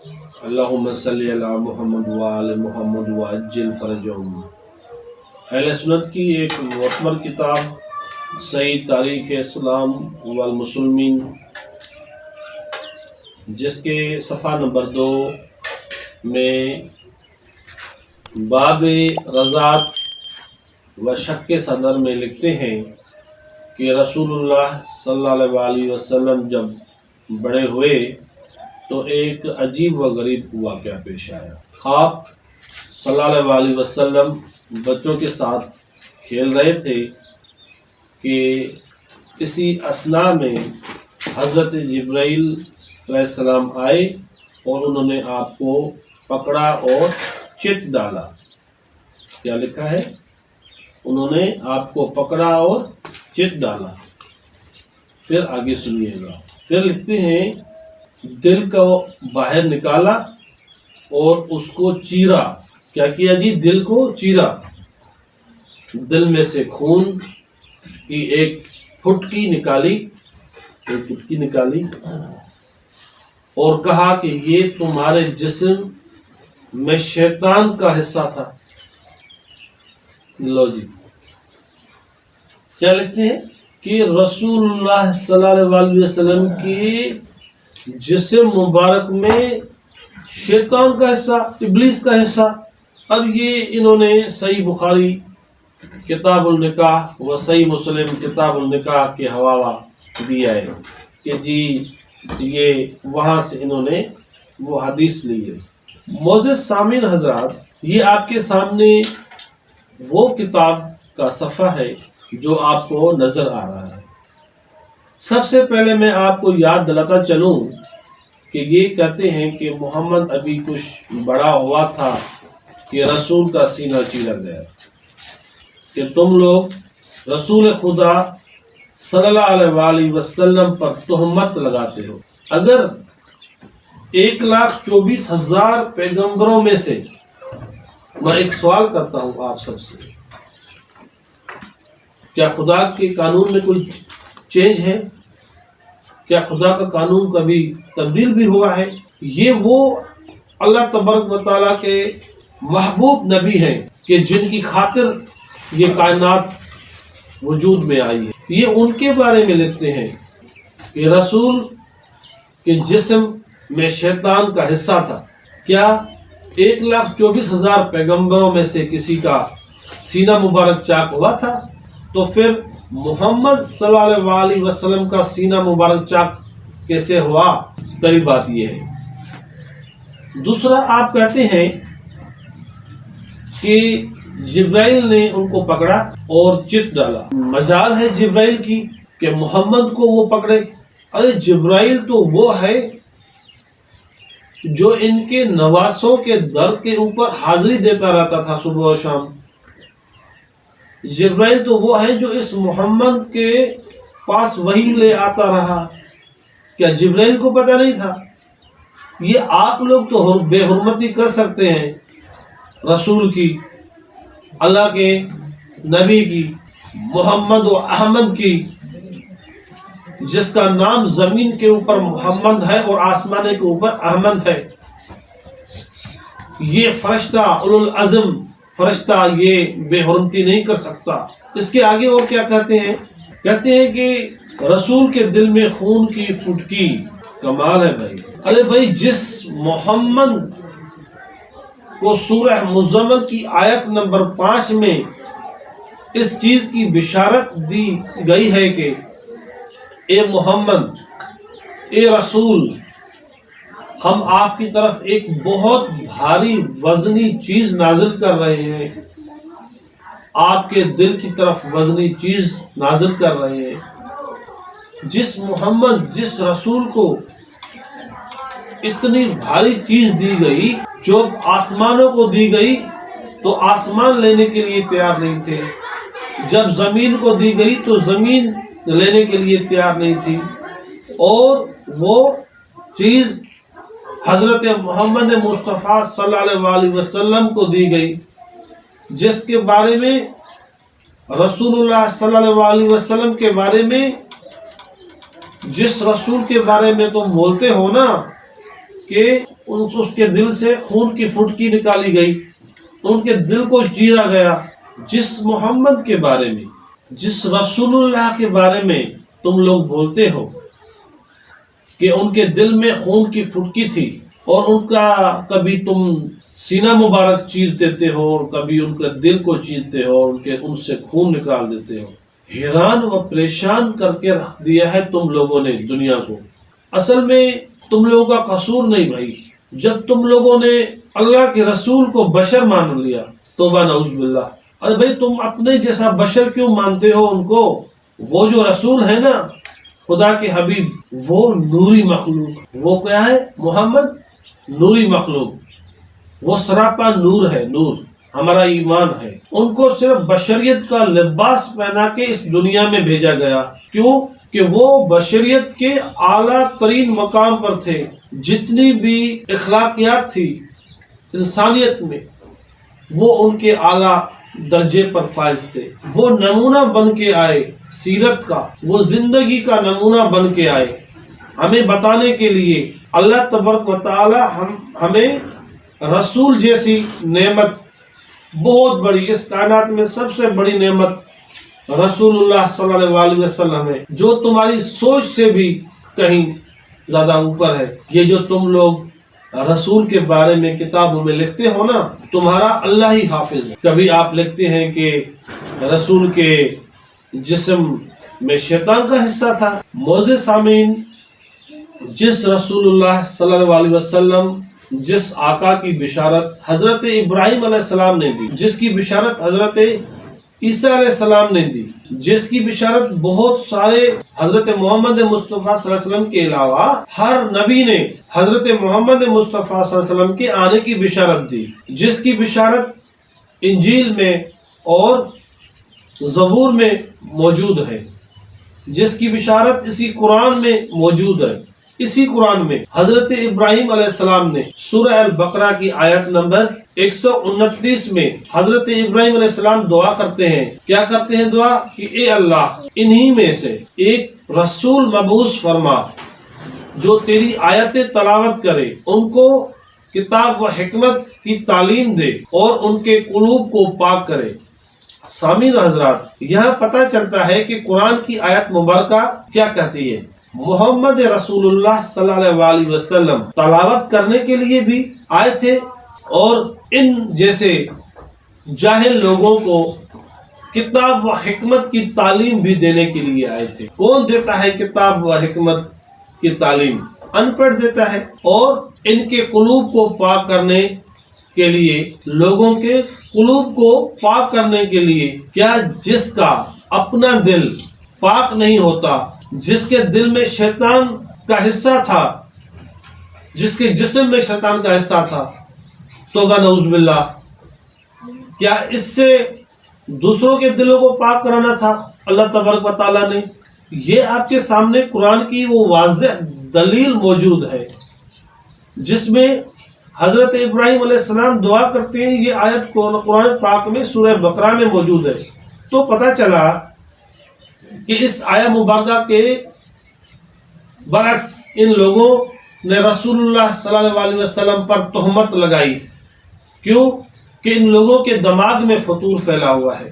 اللہم صلی علی محمد وآل محمد وعجل فرجہم۔ اہل سنت کی ایک معتبر کتاب صحیح تاریخ اسلام والمسلمین، جس کے صفحہ نمبر 2 میں باب رضاعت و شق صدر میں لکھتے ہیں کہ رسول اللہ صلی اللہ علیہ وسلم جب بڑے ہوئے تو ایک عجیب و غریب واقعہ پیش آیا۔ آپ صلی اللہ علیہ وسلم بچوں کے ساتھ کھیل رہے تھے کہ اسی اثناء میں حضرت جبرائیل علیہ السلام آئے اور انہوں نے آپ کو پکڑا اور چت ڈالا۔ کیا لکھا ہے؟ انہوں نے آپ کو پکڑا اور چت ڈالا۔ پھر آگے سنیے گا۔ پھر لکھتے ہیں دل کو باہر نکالا اور اس کو چیرا۔ کیا کیا جی؟ دل کو چیرا۔ دل میں سے خون کی ایک پھٹکی نکالی اور کہا کہ یہ تمہارے جسم میں شیطان کا حصہ تھا۔ لو جی، کیا لکھتے ہیں کہ رسول اللہ صلی اللہ علیہ وسلم کی جسم مبارک میں شیطان کا حصہ، ابلیس کا حصہ۔ اب یہ انہوں نے صحیح بخاری کتاب النکاح و صحیح مسلم کتاب النکاح کے حوالہ دیا ہے کہ جی یہ وہاں سے انہوں نے وہ حدیث لی ہے۔ معزز سامعین حضرات، یہ آپ کے سامنے وہ کتاب کا صفحہ ہے جو آپ کو نظر آ رہا ہے۔ سب سے پہلے میں آپ کو یاد دلاتا چلوں کہ یہ کہتے ہیں کہ محمد ابھی کچھ بڑا ہوا تھا کہ رسول کا سینہ چیرا گیا، کہ تم لوگ رسول خدا صلی اللہ علیہ وسلم پر تہمت لگاتے ہو۔ اگر 1,24,000 پیغمبروں میں سے میں ایک سوال کرتا ہوں آپ سب سے، کیا خدا کے قانون میں کوئی چینج ہے؟ کیا خدا کا قانون کبھی تبدیل بھی ہوا ہے؟ یہ وہ اللہ تبارک و تعالیٰ کے محبوب نبی ہیں کہ جن کی خاطر یہ کائنات وجود میں آئی ہے۔ یہ ان کے بارے میں لکھتے ہیں کہ رسول کے جسم میں شیطان کا حصہ تھا۔ کیا 1,24,000 پیغمبروں میں سے کسی کا سینہ مبارک چاک ہوا تھا؟ تو پھر محمد صلی اللہ علیہ وسلم کا سینہ مبارک چاک کیسے ہوا؟ پہلی بات یہ ہے۔ دوسرا، آپ کہتے ہیں کہ جبرائیل نے ان کو پکڑا اور چت ڈالا۔ مجال ہے جبرائیل کی کہ محمد کو وہ پکڑے؟ ارے جبرائیل تو وہ ہے جو ان کے نواسوں کے در کے اوپر حاضری دیتا رہتا تھا صبح و شام۔ جبرائیل تو وہ ہے جو اس محمد کے پاس وحی لے آتا رہا۔ کیا جبرائیل کو پتہ نہیں تھا؟ یہ آپ لوگ تو بے حرمتی کر سکتے ہیں رسول کی، اللہ کے نبی کی، محمد و احمد کی، جس کا نام زمین کے اوپر محمد ہے اور آسمان کے اوپر احمد ہے۔ یہ فرشتہ اولوالعزم فرشتہ یہ بے حرمتی نہیں کر سکتا۔ اس کے آگے اور کیا کہتے ہیں؟ کہتے ہیں کہ رسول کے دل میں خون کی پھٹکی۔ کمال ہے بھائی۔ ارے بھائی، جس محمد کو سورہ مزمل کی آیت نمبر 5 میں اس چیز کی بشارت دی گئی ہے کہ اے محمد، اے رسول، ہم آپ کی طرف ایک بہت بھاری وزنی چیز نازل کر رہے ہیں، آپ کے دل کی طرف وزنی چیز نازل کر رہے ہیں۔ جس محمد، جس رسول کو اتنی بھاری چیز دی گئی، جو آسمانوں کو دی گئی تو آسمان لینے کے لیے تیار نہیں تھے، جب زمین کو دی گئی تو زمین لینے کے لیے تیار نہیں تھی، اور وہ چیز حضرت محمد مصطفیٰ صلی اللہ علیہ وسلم کو دی گئی، جس کے بارے میں رسول اللہ صلی اللہ علیہ وسلم کے بارے میں، جس رسول کے بارے میں تم بولتے ہو نا کہ اس کے دل سے خون کی فٹکی نکالی گئی، ان کے دل کو چیرا گیا۔ جس محمد کے بارے میں، جس رسول اللہ کے بارے میں تم لوگ بولتے ہو کہ ان کے دل میں خون کی فٹکی تھی اور ان کا کبھی تم سینہ مبارک چیر دیتے ہو اور کبھی ان کا دل کو چیرتے ہو اور ان سے خون نکال دیتے ہو، حیران و پریشان کر کے رکھ دیا ہے تم لوگوں نے دنیا کو۔ اصل میں تم لوگوں کا قصور نہیں بھائی، جب تم لوگوں نے اللہ کے رسول کو بشر مان لیا، توبہ نعوذ باللہ۔ ارے بھائی تم اپنے جیسا بشر کیوں مانتے ہو ان کو؟ وہ جو رسول ہے نا، خدا کے حبیب، وہ نوری مخلوق، وہ کیا ہے؟ محمد نوری مخلوق، وہ سراپا نور ہے، نور ہمارا ایمان ہے۔ ان کو صرف بشریت کا لباس پہنا کے اس دنیا میں بھیجا گیا، کیوں کہ وہ بشریت کے اعلیٰ ترین مقام پر تھے۔ جتنی بھی اخلاقیات تھی انسانیت میں، وہ ان کے اعلیٰ درجے پر فائز تھے۔ وہ نمونہ بن کے آئے سیرت کا، وہ زندگی کا نمونہ بن کے آئے، ہمیں بتانے کے لیے اللہ تبارک و تعالی ہمیں رسول جیسی نعمت، بہت بڑی، اس کائنات میں سب سے بڑی نعمت رسول اللہ صلی اللہ علیہ وسلم ہے، جو تمہاری سوچ سے بھی کہیں زیادہ اوپر ہے۔ یہ جو تم لوگ رسول کے بارے میں کتابوں میں لکھتے ہو نا، تمہارا اللہ ہی حافظ ہے۔ کبھی آپ لکھتے ہیں کہ رسول کے جسم میں شیطان کا حصہ تھا۔ معزز سامعین، جس رسول اللہ صلی اللہ علیہ وسلم، جس آقا کی بشارت حضرت ابراہیم علیہ السلام نے دی، جس کی بشارت حضرت عیسیٰ علیہ السلام نے دی، جس کی بشارت بہت سارے حضرت محمد مصطفیٰ صلی اللہ علیہ وسلم کے علاوہ ہر نبی نے حضرت محمد مصطفیٰ صلی اللہ علیہ وسلم کے آنے کی بشارت دی، جس کی بشارت انجیل میں اور زبور میں موجود ہے، جس کی بشارت اسی قرآن میں موجود ہے۔ اسی قرآن میں حضرت ابراہیم علیہ السلام نے سورہ البقرہ کی آیت نمبر 129 میں حضرت ابراہیم علیہ السلام دعا کرتے ہیں۔ کیا کرتے ہیں دعا؟ کہ اے اللہ، انہی میں سے ایک رسول مبعوث فرما جو تیری آیتیں تلاوت کرے، ان کو کتاب و حکمت کی تعلیم دے اور ان کے قلوب کو پاک کرے۔ سامعین حضرات، یہاں پتہ چلتا ہے کہ قرآن کی آیت مبارکہ کیا کہتی ہے۔ محمد رسول اللہ صلی اللہ علیہ وسلم تلاوت کرنے کے لیے بھی آئے تھے اور ان جیسے جاہل لوگوں کو کتاب و حکمت کی تعلیم بھی دینے کے لیے آئے تھے۔ کون دیتا ہے کتاب و حکمت کی تعلیم؟ ان پڑھ دیتا ہے۔ اور ان کے قلوب کو پاک کرنے کے لیے، لوگوں کے قلوب کو پاک کرنے کے لیے، کیا جس کا اپنا دل پاک نہیں ہوتا، جس کے دل میں شیطان کا حصہ تھا، جس کے جسم میں شیطان کا حصہ تھا، توبہ نعوذ باللہ، کیا اس سے دوسروں کے دلوں کو پاک کرانا تھا اللہ تبارک و تعالیٰ نے؟ یہ آپ کے سامنے قرآن کی وہ واضح دلیل موجود ہے جس میں حضرت ابراہیم علیہ السلام دعا کرتے ہیں۔ یہ آیت قرآن پاک میں سورہ بقرہ میں موجود ہے۔ تو پتہ چلا کہ اس آیت مبارکہ کے برعکس ان لوگوں نے رسول اللہ صلی اللہ علیہ وسلم پر تہمت لگائی۔ کیوں؟ کہ ان لوگوں کے دماغ میں فطور پھیلا ہوا ہے۔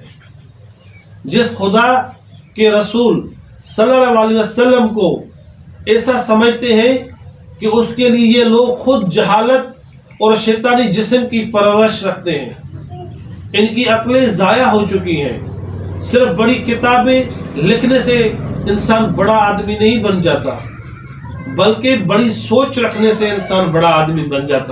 جس خدا کے رسول صلی اللہ علیہ وسلم کو ایسا سمجھتے ہیں کہ اس کے لیے یہ لوگ خود جہالت اور شیطانی جسم کی پرورش رکھتے ہیں۔ ان کی عقلیں ضائع ہو چکی ہیں۔ صرف بڑی کتابیں لکھنے سے انسان بڑا آدمی نہیں بن جاتا، بلکہ بڑی سوچ رکھنے سے انسان بڑا آدمی بن جاتا ہے۔